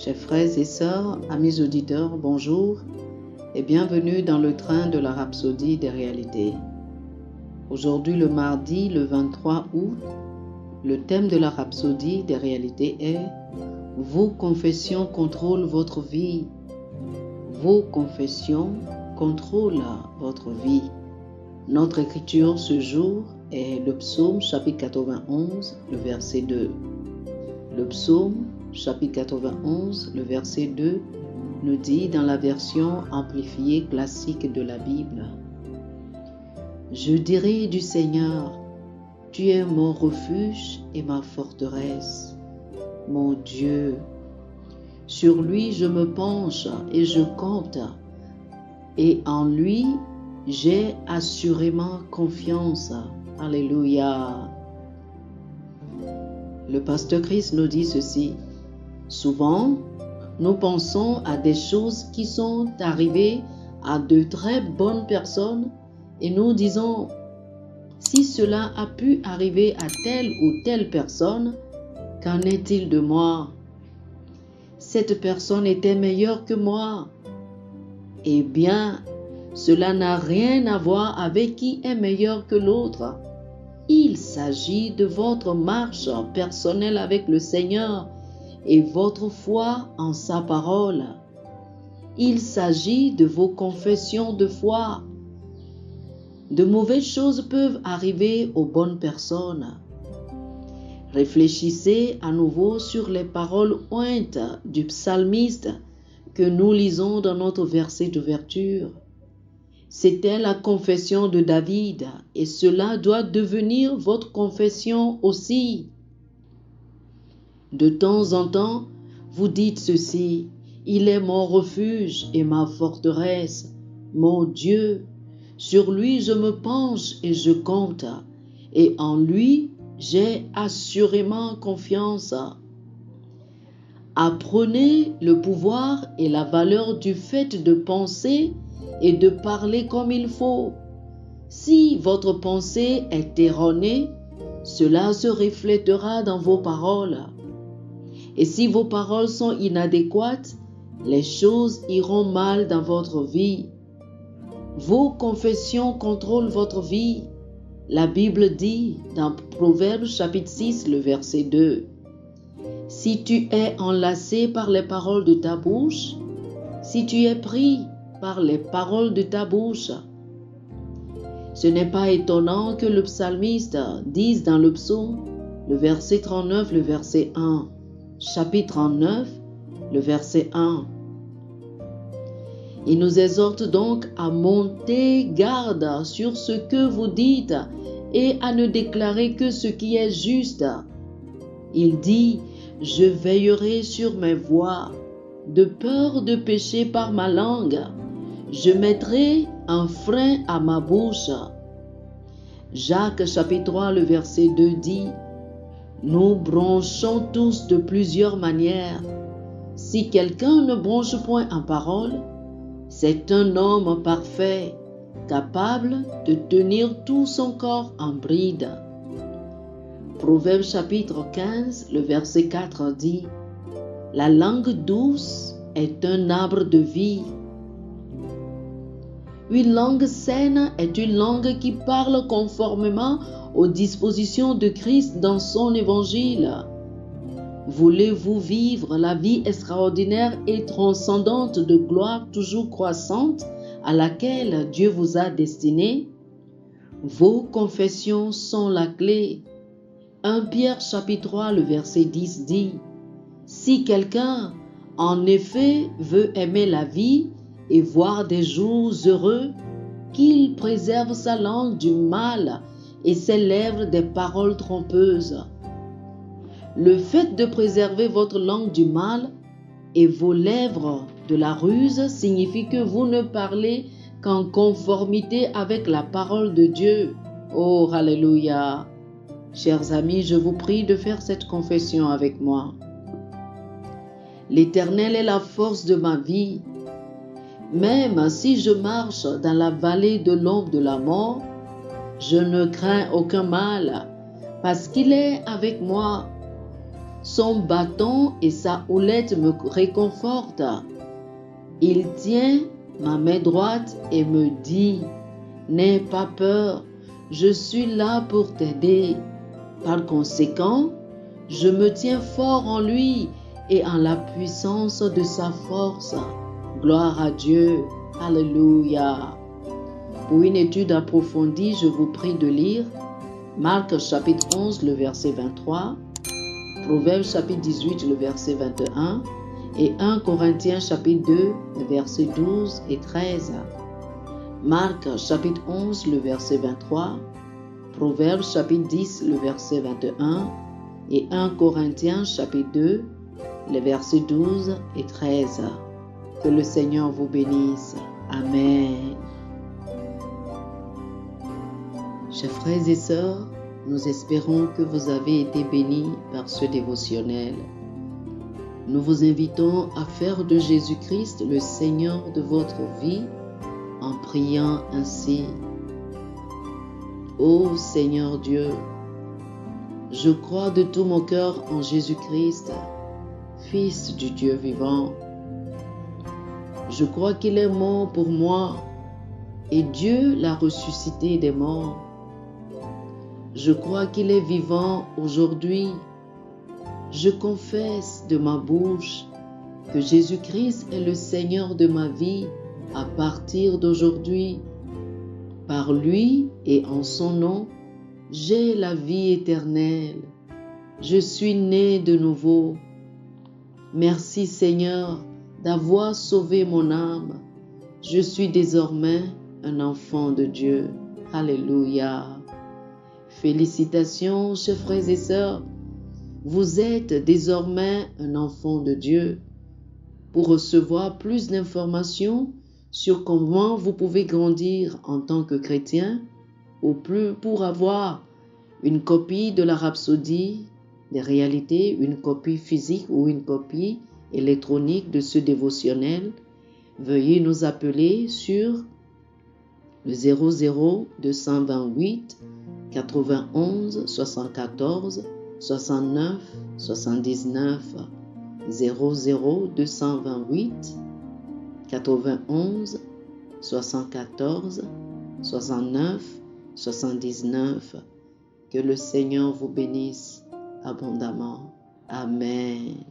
Chers frères et sœurs, amis auditeurs, bonjour et bienvenue dans le train de la Rhapsodie des réalités. Aujourd'hui, le mardi, le 23 août, le thème de la Rhapsodie des réalités est « Vos confessions contrôlent votre vie ». Vos confessions contrôlent votre vie. Notre écriture ce jour est le psaume chapitre 91, le verset 2. Le psaume chapitre 91, le verset 2 nous dit dans la version amplifiée classique de la Bible: Je dirai du Seigneur, tu es mon refuge et ma forteresse, mon Dieu. Sur lui je me penche et je compte, et en lui j'ai assurément confiance. Alléluia. Le pasteur Christ nous dit ceci: souvent, nous pensons à des choses qui sont arrivées à de très bonnes personnes et nous disons, si cela a pu arriver à telle ou telle personne, qu'en est-il de moi? Cette personne était meilleure que moi. Eh bien, cela n'a rien à voir avec qui est meilleur que l'autre. Il s'agit de votre marche personnelle avec le Seigneur et votre foi en sa parole. Il s'agit de vos confessions de foi. De mauvaises choses peuvent arriver aux bonnes personnes. Réfléchissez à nouveau sur les paroles ointes du psalmiste que nous lisons dans notre verset d'ouverture. C'était la confession de David et cela doit devenir votre confession aussi. De temps en temps, vous dites ceci: il est mon refuge et ma forteresse, mon Dieu. Sur lui je me penche et je compte, et en lui j'ai assurément confiance. Apprenez le pouvoir et la valeur du fait de penser et de parler comme il faut. Si votre pensée est erronée, cela se reflétera dans vos paroles. Et si vos paroles sont inadéquates, les choses iront mal dans votre vie. Vos confessions contrôlent votre vie. La Bible dit dans Proverbes chapitre 6, le verset 2, si tu es enlacé par les paroles de ta bouche, si tu es pris par les paroles de ta bouche. Ce n'est pas étonnant que le psalmiste dise dans le psaume, le verset 39, le verset 1, chapitre 39, le verset 1. Il nous exhorte donc à monter garde sur ce que vous dites et à ne déclarer que ce qui est juste. Il dit, je veillerai sur mes voies, de peur de pécher par ma langue. Je mettrai un frein à ma bouche. Jacques chapitre 3, le verset 2 dit, nous bronchons tous de plusieurs manières. Si quelqu'un ne bronche point en parole, c'est un homme parfait, capable de tenir tout son corps en bride. Proverbe chapitre 15, le verset 4 dit, la langue douce est un arbre de vie. Une langue saine est une langue qui parle conformément aux dispositions de Christ dans son évangile. Voulez-vous vivre la vie extraordinaire et transcendante de gloire toujours croissante à laquelle Dieu vous a destiné? Vos confessions sont la clé. 1 Pierre chapitre 3, le verset 10 dit, si quelqu'un en effet veut aimer la vie et voir des jours heureux, qu'il préserve sa langue du mal et ses lèvres des paroles trompeuses. Le fait de préserver votre langue du mal et vos lèvres de la ruse signifie que vous ne parlez qu'en conformité avec la parole de Dieu. Oh, alléluia! Chers amis, je vous prie de faire cette confession avec moi. L'Éternel est la force de ma vie. Même si je marche dans la vallée de l'ombre de la mort, je ne crains aucun mal, parce qu'il est avec moi. Son bâton et sa houlette me réconfortent. Il tient ma main droite et me dit, n'aie pas peur, je suis là pour t'aider. Par conséquent, je me tiens fort en lui et en la puissance de sa force. Gloire à Dieu. Alléluia. Pour une étude approfondie, je vous prie de lire Marc chapitre 11, le verset 23, Proverbes chapitre 18, le verset 21 et 1 Corinthiens chapitre 2, le verset 12 et 13. Marc chapitre 11, le verset 23, Proverbes chapitre 10, le verset 21 et 1 Corinthiens chapitre 2, les versets 12 et 13. Que le Seigneur vous bénisse. Amen. Chers frères et sœurs, nous espérons que vous avez été bénis par ce dévotionnel. Nous vous invitons à faire de Jésus-Christ le Seigneur de votre vie en priant ainsi. Ô Seigneur Dieu, je crois de tout mon cœur en Jésus-Christ, Fils du Dieu vivant. Je crois qu'il est mort pour moi et Dieu l'a ressuscité des morts. Je crois qu'il est vivant aujourd'hui. Je confesse de ma bouche que Jésus-Christ est le Seigneur de ma vie à partir d'aujourd'hui. Par lui et en son nom, j'ai la vie éternelle. Je suis né de nouveau. Merci Seigneur d'avoir sauvé mon âme. Je suis désormais un enfant de Dieu. Alléluia. Félicitations, chers frères et sœurs. Vous êtes désormais un enfant de Dieu. Pour recevoir plus d'informations sur comment vous pouvez grandir en tant que chrétien, ou plus pour avoir une copie de la Rhapsodie des réalités, une copie physique ou une copie électronique de ce dévotionnel, veuillez nous appeler sur le 00 228 91 74 69 79 00 228 91 74 69 79. Que le Seigneur vous bénisse abondamment. Amen.